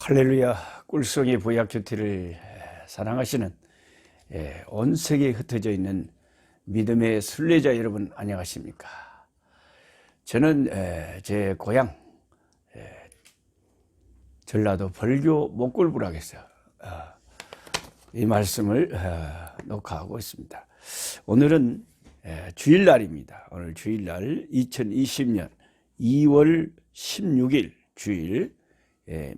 할렐루야. 꿀송이 보약주티를 사랑하시는 온 세계에 흩어져 있는 믿음의 순례자 여러분, 안녕하십니까? 저는 제 고향 전라도 벌교 목골부락에서 이 말씀을 녹화하고 있습니다. 오늘은 주일날입니다. 오늘 주일날 2020년 2월 16일 주일,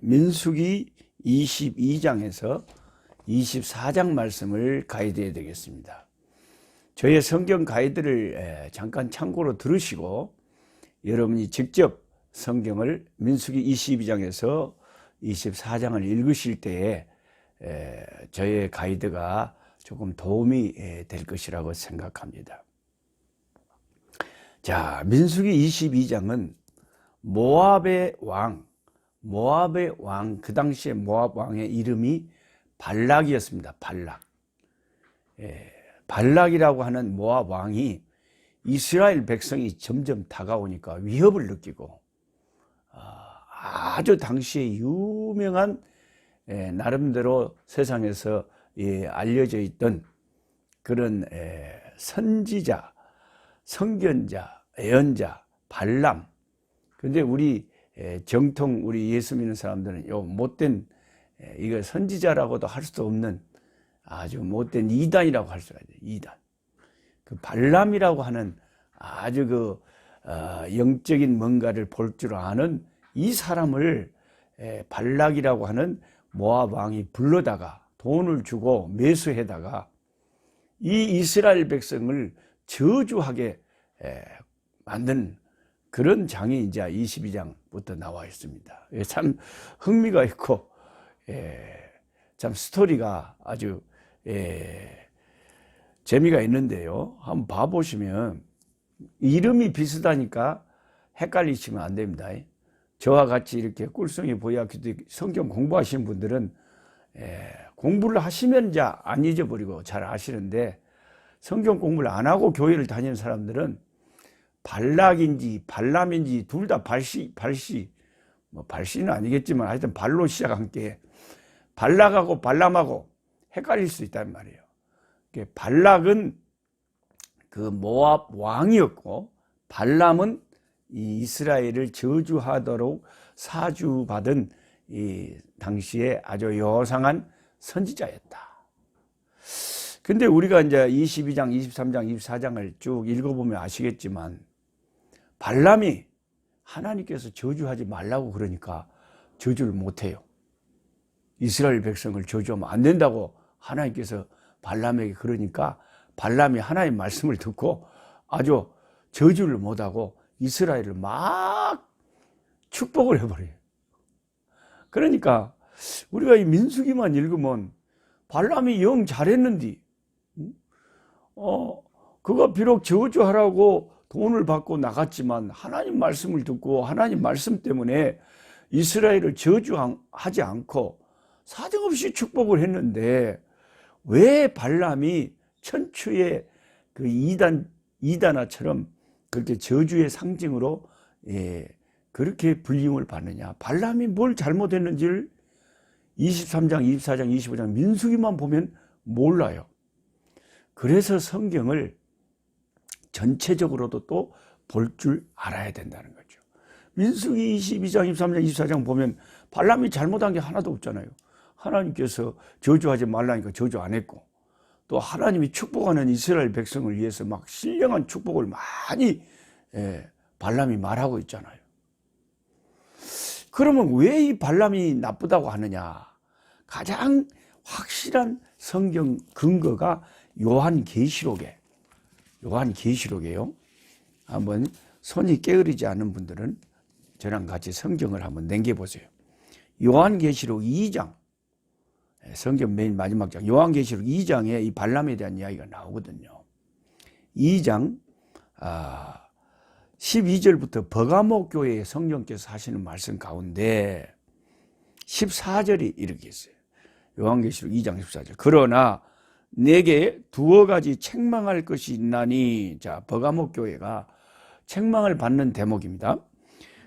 민수기 22장에서 24장 말씀을 가이드해야 되겠습니다. 저의 성경 가이드를 잠깐 참고로 들으시고 여러분이 직접 성경을 민수기 22장에서 24장을 읽으실 때에 저의 가이드가 조금 도움이 될 것이라고 생각합니다. 자, 민수기 22장은 모압의 왕, 그 당시에 모압 왕의 이름이 발락이었습니다. 발락이라고 하는 모압 왕이 이스라엘 백성이 점점 다가오니까 위협을 느끼고 아주 당시에 유명한 나름대로 세상에서 알려져 있던 그런 선지자, 선견자, 예언자, 발람. 근데 우리 정통 우리 예수 믿는 사람들은 요 못된 이거 선지자라고도 할 수도 없는 아주 못된 이단이라고 할 수가 있어요. 이단. 그 발람이라고 하는 아주 그 영적인 뭔가를 볼 줄 아는 이 사람을 발락이라고 하는 모압 왕이 불러다가 돈을 주고 매수해다가 이 이스라엘 백성을 저주하게 만든 그런 장이 이제 22장부터 나와 있습니다. 참 흥미가 있고 참 스토리가 아주 재미가 있는데요. 한번 봐보시면 이름이 비슷하니까 헷갈리시면 안 됩니다. 저와 같이 이렇게 꿀송이 보약기도 성경 공부하시는 분들은 공부를 하시면 이제 안 잊어버리고 잘 아시는데, 성경 공부를 안 하고 교회를 다니는 사람들은 발락인지 발람인지 둘 다 뭐 발씨는 아니겠지만 하여튼 발로 시작한 게 발락하고 발람하고 헷갈릴 수 있단 말이에요. 발락은 그 모압 왕이었고 발람은 이 이스라엘을 저주하도록 사주받은 이 당시에 아주 요상한 선지자였다. 근데 우리가 이제 22장, 23장, 24장을 쭉 읽어보면 아시겠지만 발람이 하나님께서 저주하지 말라고 그러니까 저주를 못해요. 이스라엘 백성을 저주하면 안 된다고 하나님께서 발람에게 그러니까 발람이 하나님 말씀을 듣고 아주 저주를 못하고 이스라엘을 막 축복을 해버려요. 그러니까 우리가 이 민수기만 읽으면 발람이 영 잘했는데 그가 비록 저주하라고 돈을 받고 나갔지만 하나님 말씀을 듣고 하나님 말씀 때문에 이스라엘을 저주하지 않고 사정없이 축복을 했는데 왜 발람이 천추의 그 이단아처럼 그렇게 저주의 상징으로 그렇게 불림을 받느냐? 발람이 뭘 잘못했는지를 23장, 24장, 25장 민수기만 보면 몰라요. 그래서 성경을 전체적으로도 또 볼 줄 알아야 된다는 거죠. 민수기 22장, 23장, 24장 보면 발람이 잘못한 게 하나도 없잖아요. 하나님께서 저주하지 말라니까 저주 안 했고, 또 하나님이 축복하는 이스라엘 백성을 위해서 막 신령한 축복을 많이 발람이 말하고 있잖아요. 그러면 왜 이 발람이 나쁘다고 하느냐? 가장 확실한 성경 근거가 요한계시록이에요. 한번 손이 게으르지 않은 분들은 저랑 같이 성경을 한번 넘겨보세요. 요한계시록 2장, 성경 맨 마지막 장, 요한계시록 2장에 이 발람에 대한 이야기가 나오거든요. 2장 12절부터 버가모 교회의 성령께서 하시는 말씀 가운데 14절이 이렇게 있어요. 요한계시록 2장 14절. 그러나 내게 두어 가지 책망할 것이 있나니, 자, 버가모 교회가 책망을 받는 대목입니다.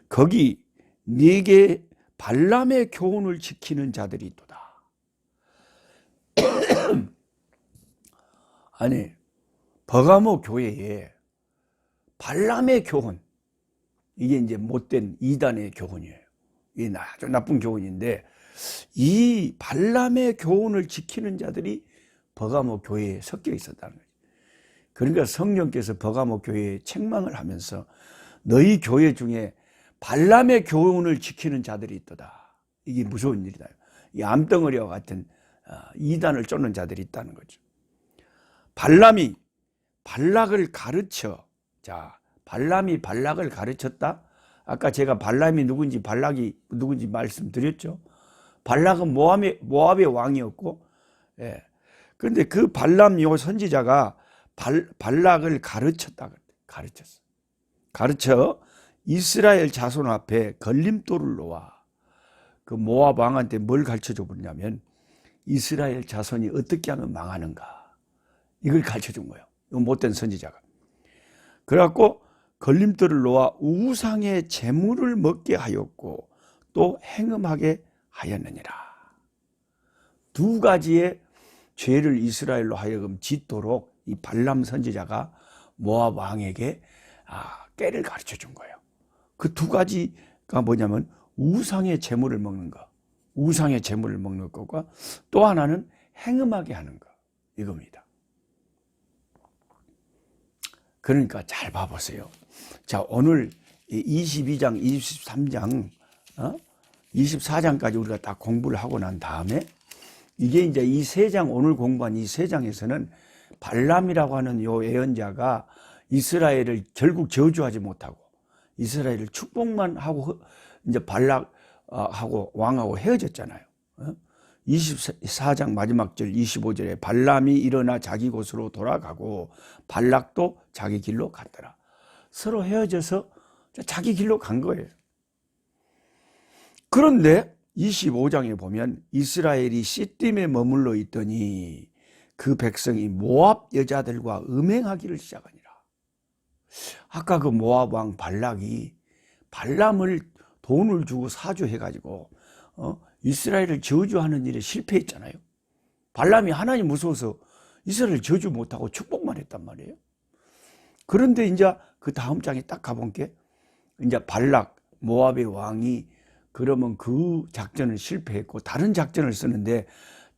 거기 네게 발람의 교훈을 지키는 자들이 있도다. 아니, 버가모 교회에 발람의 교훈, 이게 이제 못된 이단의 교훈이에요. 이게 아주 나쁜 교훈인데, 이 발람의 교훈을 지키는 자들이 버가모 교회에 섞여 있었다는 거죠. 그러니까 성령께서 버가모 교회에 책망을 하면서 너희 교회 중에 발람의 교훈을 지키는 자들이 있도다. 이게 무서운 일이다. 이 암덩어리와 같은 이단을 쫓는 자들이 있다는 거죠. 발람이 발락을 가르쳐, 자, 발람이 발락을 가르쳤다? 아까 제가 발람이 누군지 발락이 누군지 말씀드렸죠. 발락은 모압의 왕이었고, 예. 그런데 그 발람 요 선지자가 발락을 가르쳤다. 가르쳤어. 가르쳐 이스라엘 자손 앞에 걸림돌을 놓아 그 모압 왕한테 뭘 가르쳐 줘 버리냐면 이스라엘 자손이 어떻게 하면 망하는가. 이걸 가르쳐 준 거예요. 이 못된 선지자가. 그래갖고 걸림돌을 놓아 우상의 재물을 먹게 하였고 또 행음하게 하였느니라. 두 가지의 죄를 이스라엘로 하여금 짓도록 이 발람 선지자가 모압 왕에게 깨를 가르쳐 준 거예요. 그 두 가지가 뭐냐면 우상의 재물을 먹는 거, 우상의 재물을 먹는 것과 또 하나는 행음하게 하는 거, 이겁니다. 그러니까 잘 봐보세요. 자, 오늘 22장, 23장, 24장까지 우리가 다 공부를 하고 난 다음에 이게 이제 이 세 장, 오늘 공부한 이 세 장에서는 발람이라고 하는 요 예언자가 이스라엘을 결국 저주하지 못하고 이스라엘을 축복만 하고 이제 발락하고 왕하고 헤어졌잖아요. 24장 마지막 절 25절에 발람이 일어나 자기 곳으로 돌아가고 발락도 자기 길로 갔더라. 서로 헤어져서 자기 길로 간 거예요. 그런데 25장에 보면 이스라엘이 시딤에 머물러 있더니 그 백성이 모압 여자들과 음행하기를 시작하니라. 아까 그 모압 왕 발락이 발람을 돈을 주고 사주해가지고 이스라엘을 저주하는 일에 실패했잖아요. 발람이 하나님 무서워서 이스라엘을 저주 못하고 축복만 했단 말이에요. 그런데 이제 그 다음 장에 딱 가본 게 이제 발락 모압의 왕이 그러면 그 작전을 실패했고 다른 작전을 쓰는데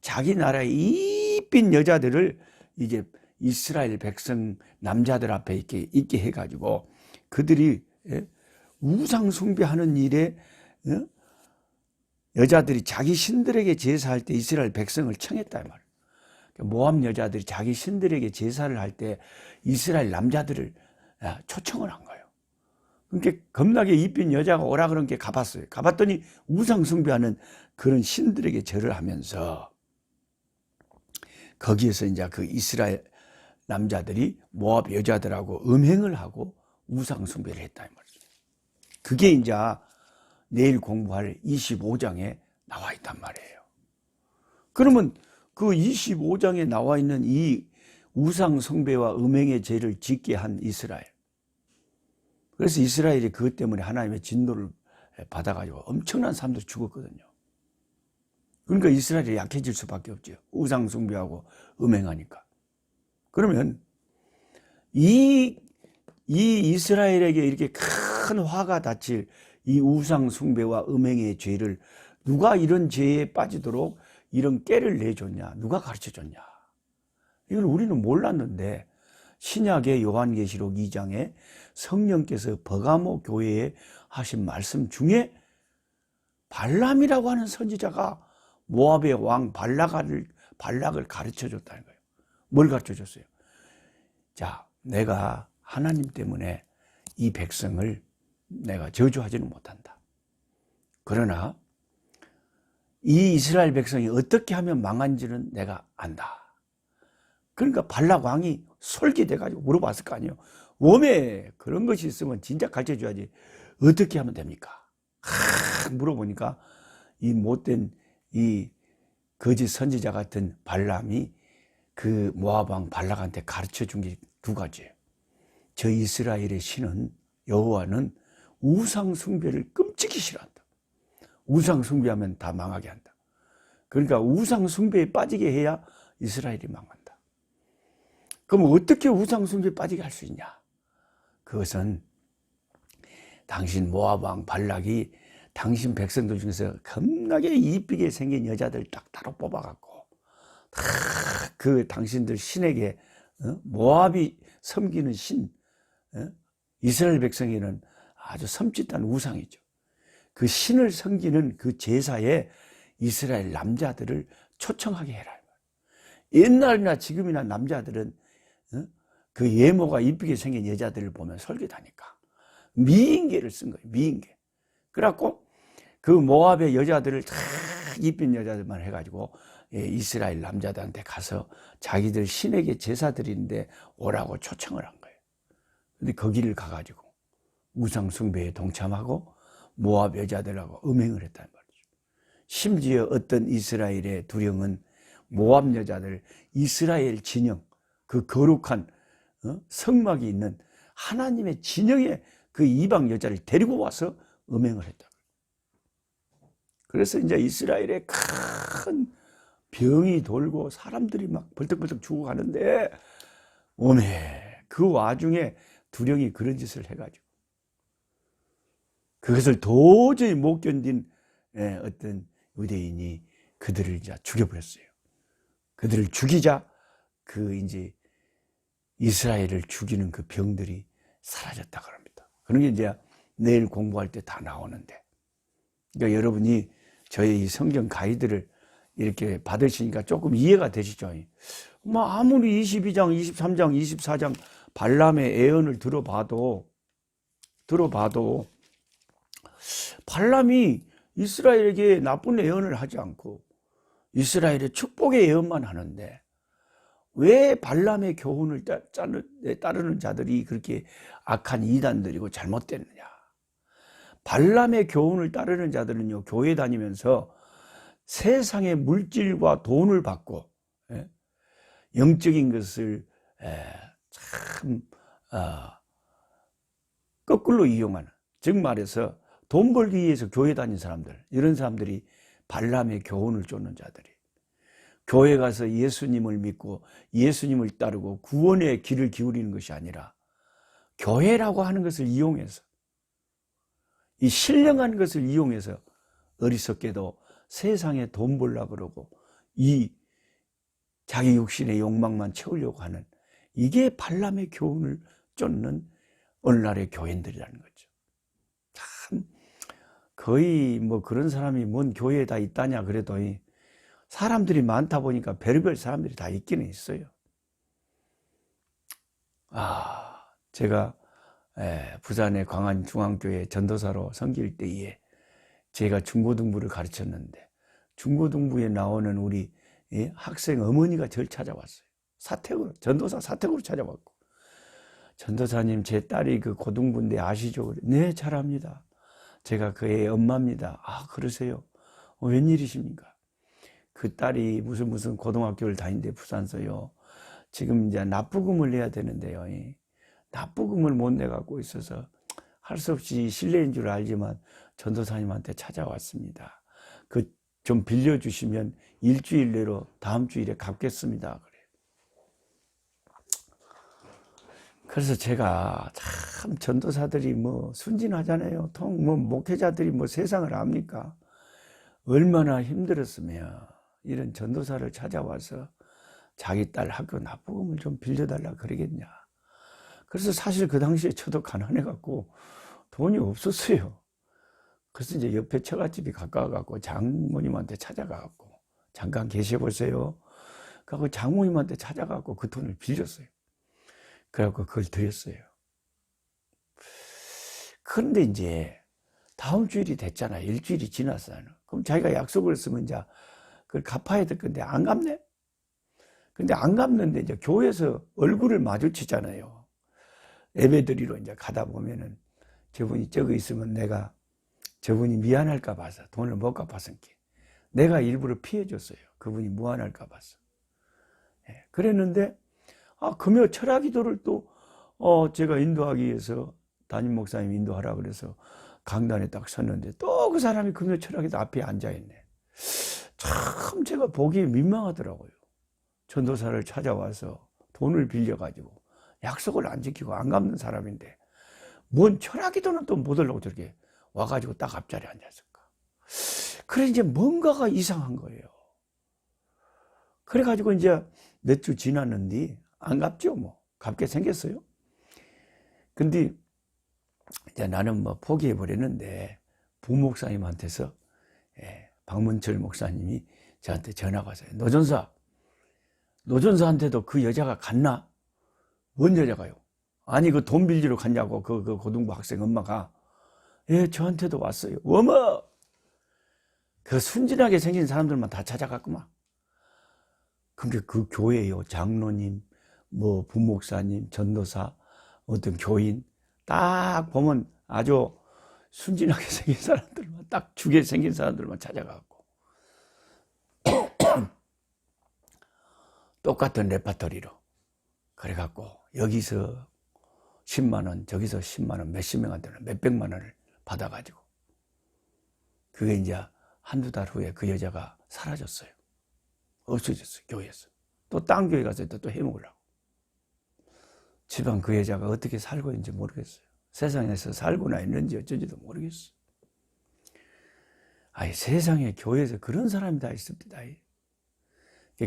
자기 나라의 이쁜 여자들을 이제 이스라엘 백성 남자들 앞에 있게 해가지고 그들이 우상 숭배하는 일에 여자들이 자기 신들에게 제사할 때 이스라엘 백성을 청했다 이 말이에요. 모압 여자들이 자기 신들에게 제사를 할 때 이스라엘 남자들을 초청을 한 거예요. 그러니까 겁나게 이쁜 여자가 오라 그런 게 가봤어요. 가봤더니 우상 숭배하는 그런 신들에게 절을 하면서 거기에서 이제 그 이스라엘 남자들이 모압 여자들하고 음행을 하고 우상 숭배를 했다 이 말이죠. 그게 이제 내일 공부할 25장에 나와 있단 말이에요. 그러면 그 25장에 나와 있는 이 우상 숭배와 음행의 죄를 짓게 한 이스라엘. 그래서 이스라엘이 그것 때문에 하나님의 진노를 받아가지고 엄청난 사람들이 죽었거든요. 그러니까 이스라엘이 약해질 수밖에 없죠. 우상 숭배하고 음행하니까. 그러면 이 이스라엘에게 이렇게 큰 화가 닥칠 이 우상 숭배와 음행의 죄를 누가 이런 죄에 빠지도록 이런 깨를 내줬냐? 누가 가르쳐줬냐? 이걸 우리는 몰랐는데 신약의 요한계시록 2장에 성령께서 버가모 교회에 하신 말씀 중에 발람이라고 하는 선지자가 모압의 왕 발락을 가르쳐줬다는 거예요. 뭘 가르쳐줬어요? 자, 내가 하나님 때문에 이 백성을 내가 저주하지는 못한다. 그러나 이 이스라엘 백성이 어떻게 하면 망한지는 내가 안다. 그러니까 발락 왕이 솔깃해가지고 물어봤을 거 아니에요. 웜에 그런 것이 있으면 진짜 가르쳐줘야지. 어떻게 하면 됩니까? 물어보니까 이 못된 이 거짓 선지자 같은 발람이 그 모압 왕 발락한테 가르쳐준 게 두 가지예요. 저 이스라엘의 신은 여호와는 우상 숭배를 끔찍히 싫어한다. 우상 숭배하면 다 망하게 한다. 그러니까 우상 숭배에 빠지게 해야 이스라엘이 망한다. 그럼 어떻게 우상 숭배에 빠지게 할 수 있냐? 그것은 당신 모압 왕 발락이 당신 백성들 중에서 겁나게 이쁘게 생긴 여자들 딱 따로 뽑아갖고 그 당신들 신에게 모압이 섬기는 신, 이스라엘 백성에는 아주 섬찟한 우상이죠. 그 신을 섬기는 그 제사에 이스라엘 남자들을 초청하게 해라. 옛날이나 지금이나 남자들은 그 예모가 이쁘게 생긴 여자들을 보면 설교다니까. 미인계를 쓴 거예요. 미인계. 그래갖고 그 모압의 여자들을 다 이쁜 여자들만 해가지고 이스라엘 남자들한테 가서 자기들 신에게 제사 드리는데 오라고 초청을 한 거예요. 근데 거기를 가가지고 우상 숭배에 동참하고 모압 여자들하고 음행을 했다는 말이죠. 심지어 어떤 이스라엘의 두령은 모압 여자들, 이스라엘 진영, 그 거룩한 성막이 있는 하나님의 진영에 그 이방 여자를 데리고 와서 음행을 했다. 그래서 이제 이스라엘에 큰 병이 돌고 사람들이 막 벌떡벌떡 죽어가는데 오메 그 와중에 두령이 그런 짓을 해가지고 그것을 도저히 못 견딘 어떤 유대인이 그들을 이제 죽여버렸어요. 그들을 죽이자 그 이제 이스라엘을 죽이는 그 병들이 사라졌다 그럽니다. 그런 게 이제 내일 공부할 때 다 나오는데, 그러니까 여러분이 저의 이 성경 가이드를 이렇게 받으시니까 조금 이해가 되시죠? 뭐 아무리 22장, 23장, 24장 발람의 애언을 들어봐도 발람이 이스라엘에게 나쁜 애언을 하지 않고 이스라엘의 축복의 예언만 하는데 왜 발람의 교훈을 따르는 자들이 그렇게 악한 이단들이고 잘못됐느냐? 발람의 교훈을 따르는 자들은요, 교회 다니면서 세상의 물질과 돈을 받고 영적인 것을 참 거꾸로 이용하는, 즉 말해서 돈 벌기 위해서 교회 다닌 사람들, 이런 사람들이 발람의 교훈을 쫓는 자들이 교회 가서 예수님을 믿고 예수님을 따르고 구원의 귀를 기울이는 것이 아니라 교회라고 하는 것을 이용해서, 이 신령한 것을 이용해서 어리석게도 세상에 돈 벌려고 그러고 이 자기 육신의 욕망만 채우려고 하는, 이게 발람의 교훈을 쫓는 오늘날의 교인들이라는 거죠. 참 거의 뭐 그런 사람이 뭔 교회에 다 있다냐 그래도 사람들이 많다 보니까 별별 사람들이 다 있기는 있어요. 제가 부산의 광안중앙교회 전도사로 섬길 때에 제가 중고등부를 가르쳤는데 중고등부에 나오는 우리 학생 어머니가 저를 찾아왔어요. 사택으로, 전도사 사택으로 찾아왔고, 전도사님 제 딸이 그 고등부인데 아시죠? 네, 잘 압니다. 제가 그 애 엄마입니다. 아, 그러세요? 웬일이십니까? 그 딸이 무슨 고등학교를 다니는데 부산서요. 지금 이제 납부금을 내야 되는데요. 납부금을 못 내갖고 있어서 할 수 없이 실례인 줄 알지만 전도사님한테 찾아왔습니다. 그 좀 빌려주시면 일주일 내로 다음 주일에 갚겠습니다. 그래요. 그래서 제가 참 전도사들이 뭐 순진하잖아요. 뭐 목회자들이 뭐 세상을 압니까? 얼마나 힘들었으면 이런 전도사를 찾아와서 자기 딸 학교 납부금을 좀 빌려달라 그러겠냐. 그래서 사실 그 당시에 저도 가난해갖고 돈이 없었어요. 그래서 이제 옆에 처갓집이 가까워갖고 장모님한테 찾아가갖고 잠깐 계셔보세요. 그래갖고 장모님한테 찾아가갖고 그 돈을 빌렸어요. 그래갖고 그걸 드렸어요. 그런데 이제 다음 주일이 됐잖아요. 일주일이 지났어요. 그럼 자기가 약속을 했으면 이제 그걸 갚아야 될 건데 안 갚네? 근데 안 갚는데 이제 교회에서 얼굴을 마주치잖아요. 예배드리러 이제 가다 보면은 저분이 저거 있으면 내가 저분이 미안할까 봐서 돈을 못 갚았으니까 내가 일부러 피해줬어요. 그분이 무안할까 봐서. 그랬는데 금요 철학 기도를 또 제가 인도하기 위해서 담임 목사님 인도하라 그래서 강단에 딱 섰는데 또 그 사람이 금요 철학에도 앞에 앉아있네. 참 제가 보기에 민망하더라고요. 전도사를 찾아와서 돈을 빌려가지고 약속을 안 지키고 안 갚는 사람인데 뭔 철학기도는 또 못 하려고 저렇게 와가지고 딱 앞자리에 앉았을까. 그래 이제 뭔가가 이상한 거예요. 그래가지고 이제 몇 주 지났는데 안 갚죠. 뭐 갚게 생겼어요. 근데 이제 나는 뭐 포기해 버렸는데 부목사님한테서 박문철 목사님이 저한테 전화가 왔어요. 노전사한테도 그 여자가 갔나? 뭔 여자가요? 아니 그 돈 빌리러 갔냐고 그 고등부 학생 엄마가. 예, 저한테도 왔어요. 어머, 그 순진하게 생긴 사람들만 다 찾아갔구만. 근데 그 교회요, 장로님, 뭐 부목사님, 전도사, 어떤 교인 딱 보면 아주 순진하게 생긴 사람들만, 딱 죽게 생긴 사람들만 찾아가고 똑같은 레파토리로 그래갖고 여기서 10만 원, 저기서 10만 원, 몇십 명한테는 몇백만 원을 받아가지고 그게 이제 한두 달 후에 그 여자가 사라졌어요. 없어졌어요. 교회에서. 또 딴 교회 가서 또 해먹으려고. 집안 그 여자가 어떻게 살고 있는지 모르겠어요. 세상에서 살고나 있는지 어쩐지도 모르겠어요. 아니 세상에 교회에서 그런 사람이 다 있습니다.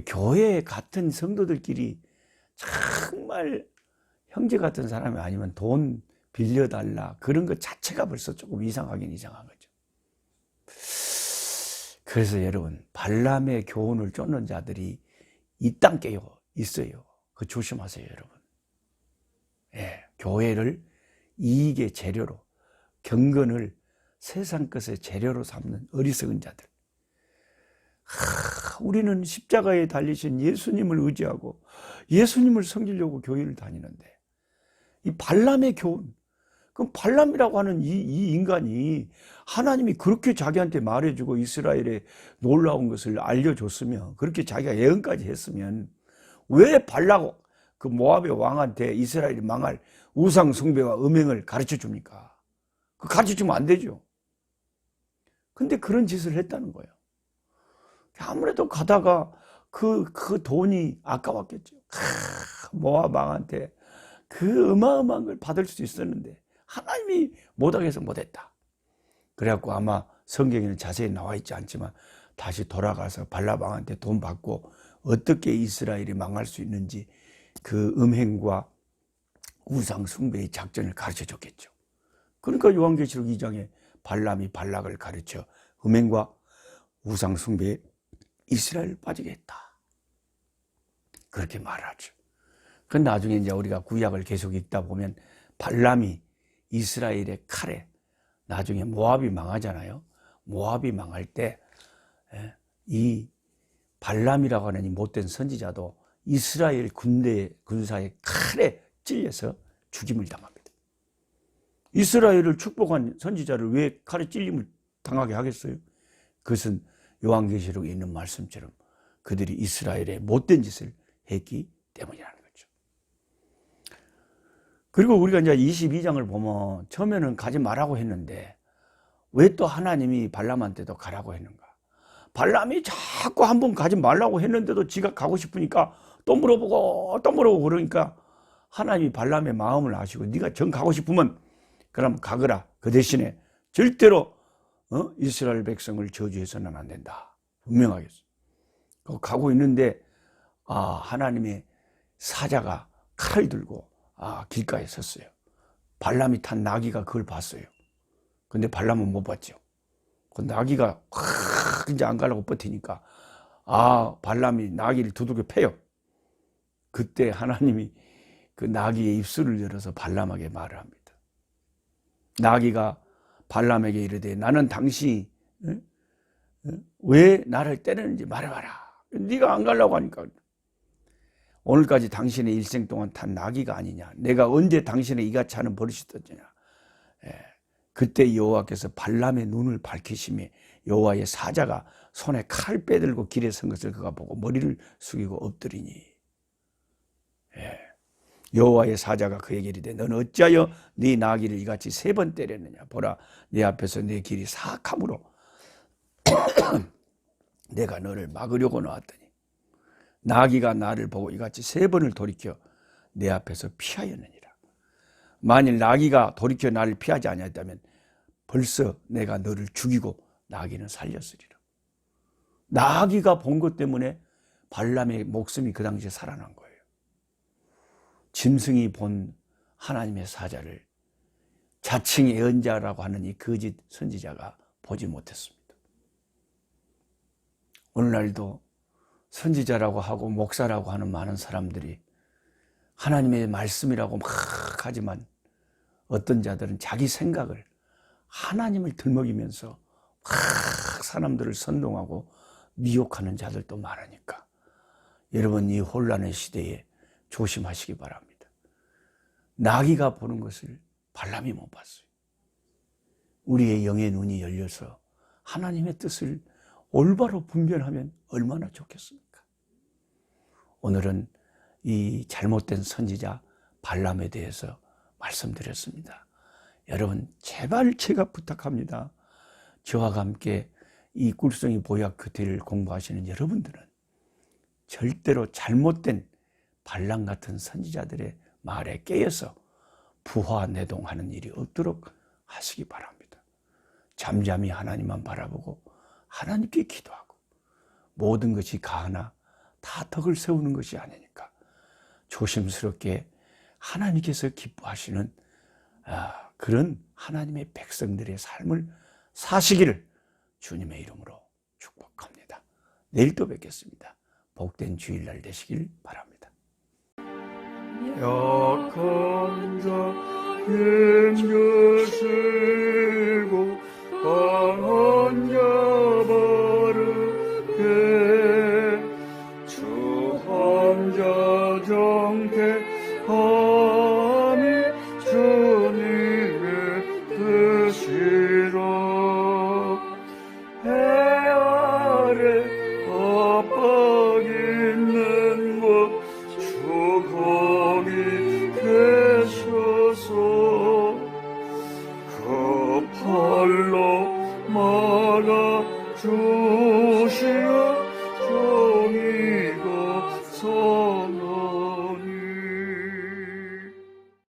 교회 같은 성도들끼리 정말 형제 같은 사람이 아니면 돈 빌려달라 그런 것 자체가 벌써 조금 이상하긴 이상한 거죠. 그래서 여러분 발람의 교훈을 쫓는 자들이 이 땅께요 있어요. 그 조심하세요 여러분. 예, 교회를 이익의 재료로 경건을 세상 것의 재료로 삼는 어리석은 자들. 우리는 십자가에 달리신 예수님을 의지하고 예수님을 섬기려고 교회를 다니는데 이 발람의 교훈, 그럼 발람이라고 하는 이 인간이 하나님이 그렇게 자기한테 말해주고 이스라엘의 놀라운 것을 알려줬으면 그렇게 자기가 예언까지 했으면 왜 발람 그 모압의 왕한테 이스라엘이 망할 우상 숭배와 음행을 가르쳐 줍니까? 그 가르쳐 주면 안 되죠. 근데 그런 짓을 했다는 거예요. 아무래도 가다가 그 돈이 아까웠겠죠. 모압 왕한테 그 어마어마한 걸 받을 수 있었는데 하나님이 못하게 해서 못했다. 그래갖고 아마 성경에는 자세히 나와 있지 않지만 다시 돌아가서 발람 왕한테 돈 받고 어떻게 이스라엘이 망할 수 있는지 그 음행과 우상 숭배의 작전을 가르쳐 줬겠죠. 그러니까 요한계시록 2장에 발람이 발락을 가르쳐 음행과 우상 숭배에 이스라엘을 빠지게 했다. 그렇게 말하죠. 그 나중에 이제 우리가 구약을 계속 읽다 보면 발람이 이스라엘의 칼에 나중에 모압이 망하잖아요. 모압이 망할 때 이 발람이라고 하는 이 못된 선지자도 이스라엘 군사의 칼에 찔려서 죽임을 당합니다. 이스라엘을 축복한 선지자를 왜 칼에 찔림을 당하게 하겠어요? 그것은 요한계시록에 있는 말씀처럼 그들이 이스라엘의 못된 짓을 했기 때문이라는 거죠. 그리고 우리가 이제 22장을 보면 처음에는 가지 말라고 했는데 왜 또 하나님이 발람한테도 가라고 했는가? 발람이 자꾸 한 번 가지 말라고 했는데도 지가 가고 싶으니까 또 물어보고 그러니까 하나님이 발람의 마음을 아시고 네가 정 가고 싶으면 그럼 가거라. 그 대신에 절대로 이스라엘 백성을 저주해서는 안 된다. 분명하게 가고 있는데 하나님의 사자가 칼을 들고 길가에 섰어요. 발람이 탄 나귀가 그걸 봤어요. 근데 발람은 못 봤죠. 그 나귀가 이제 안 가려고 버티니까 발람이 나귀를 두들겨 패요. 그때 하나님이 그 나귀의 입술을 열어서 발람에게 말을 합니다. 나귀가 발람에게 이르되 나는 당신이 왜 나를 때리는지 말해봐라. 네가 안 가려고 하니까. 오늘까지 당신의 일생 동안 탄 나귀가 아니냐. 내가 언제 당신의 이같이 하는 버릇이 있었느냐. 그때 여호와께서 발람의 눈을 밝히시매 여호와의 사자가 손에 칼 빼들고 길에 선 것을 그가 보고 머리를 숙이고 엎드리니. 여호와의 사자가 그에게 이르되 너는 어찌하여 네 나귀를 이같이 3번 때렸느냐. 보라, 내 앞에서 내 길이 사악함으로 내가 너를 막으려고 나왔더니 나귀가 나를 보고 이같이 3번을 돌이켜 내 앞에서 피하였느니라. 만일 나귀가 돌이켜 나를 피하지 아니했다면 벌써 내가 너를 죽이고 나귀는 살렸으리라. 나귀가 본 것 때문에 발람의 목숨이 그 당시에 살아난 거예요. 짐승이 본 하나님의 사자를 자칭 예언자라고 하는 이 거짓 선지자가 보지 못했습니다. 오늘날도 선지자라고 하고 목사라고 하는 많은 사람들이 하나님의 말씀이라고 막 하지만 어떤 자들은 자기 생각을 하나님을 들먹이면서 막 사람들을 선동하고 미혹하는 자들도 많으니까 여러분, 이 혼란의 시대에 조심하시기 바랍니다. 나귀가 보는 것을 발람이 못 봤어요. 우리의 영의 눈이 열려서 하나님의 뜻을 올바로 분별하면 얼마나 좋겠습니까? 오늘은 이 잘못된 선지자 발람에 대해서 말씀드렸습니다. 여러분, 제발 제가 부탁합니다. 저와 함께 이 꿀송이 보약 큐티를 공부하시는 여러분들은 절대로 잘못된 발람 같은 선지자들의 말에 깨어서 부화내동하는 일이 없도록 하시기 바랍니다. 잠잠히 하나님만 바라보고 하나님께 기도하고 모든 것이 가하나 다 덕을 세우는 것이 아니니까 조심스럽게 하나님께서 기뻐하시는 그런 하나님의 백성들의 삶을 사시기를 주님의 이름으로 축복합니다. 내일 또 뵙겠습니다. 복된 주일날 되시길 바랍니다. 약한 자 힘주시고 강한 자 바르게 주한 자 정케함이 주님의 뜻이라. 해 아래 압박 있는 곳 주 거기 계셔서 그 팔로 막아 주